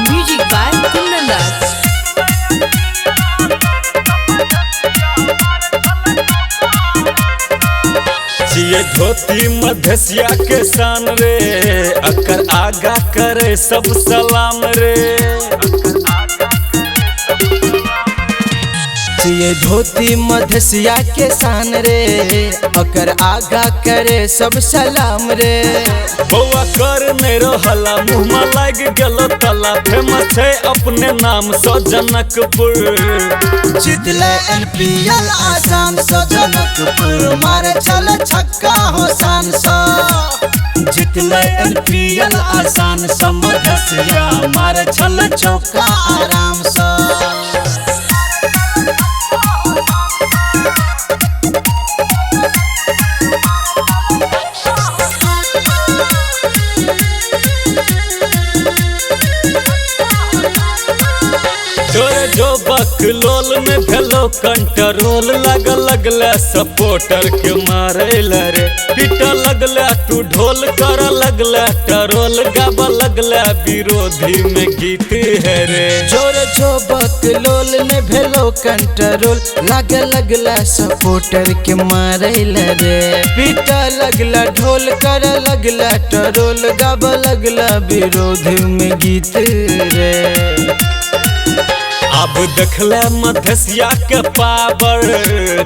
Music by Kundan Das. जिए धोती मधेसिया के शान रे, अकर आगा करे सब सलाम रे। जिए धोती मधेसिया के शान रे, अकर आगा करे सब सलाम रे। बउआ कर ने रहला मुँह लग गलो तला, फेमस है अपने नाम सो जनकपुर। जितले NPL आसान सो जनकपुर, मारे चल छक्का हो शान सो। जितले NPL आसान सो मधेसिया, मारे चल चौका आराम सो। तोरे जो बकलोल में भेलो कंट्रोल, लगले सपोर्टर के मारे रे। पीट लगले तू ढोल कर लगले टरोल, गाब लगले विरोधी में गीत है रे। जोर जो बकलोल में भेलो कंट्रोल, लगला सपोर्टर के मारे रे। पीट लगला ढोल कर लगला टरोल, गाब लगला विरोधी में गीत रे। अब देखले मधेसिया के पावर,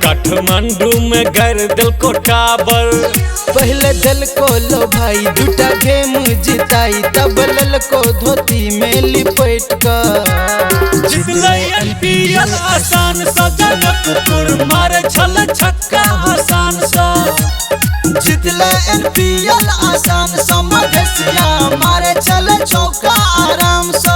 काठमांडू में गर दिल को टावर। पहले दिल को लो भाई दूटा गेम जिताई, तब लल को धोती में लिपट कर। जितले NPL आसान सो जनकपुर, मारे छल छक्का हसान सो। जितले NPL आसान सो मधेसिया, मारे चल चौका आराम सो।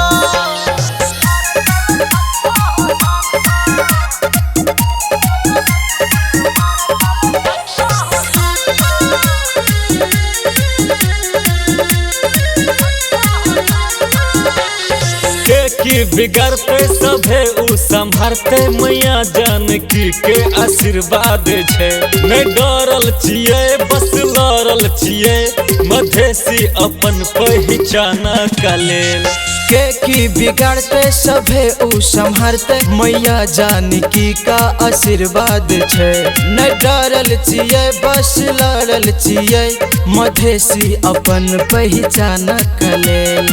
की बिगड़ते सभे उ संभरते, मैया जानकी के आशीर्वाद छे। नहीं डरल छिए बस लड़ल छिए, मधेसी अपन पहचान का लेल। के की बिगड़ते सभे उ संभरते, मैया जानकी का आशीर्वाद छे। न डरल छिए बस लड़ल छिए, मधेसी अपन पहचान का लेल।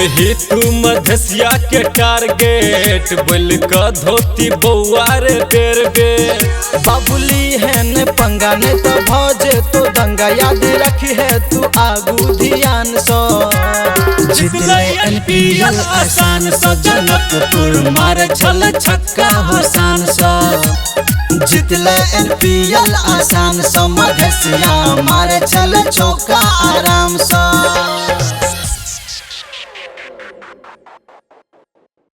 ही तू मधेसिया के टारगेट, बोल का धोती बउआ रे कर बे। बाबुली है न पंगा ने तो भौजे तो दंगा, याद रखी है तू आगू ध्यान सो। जितले NPL आसान सो जनकपुर, मारे छल छक्का हो शान सो। जितले NPL आसान सो मधेसिया, मारे चल चौका आराम सो।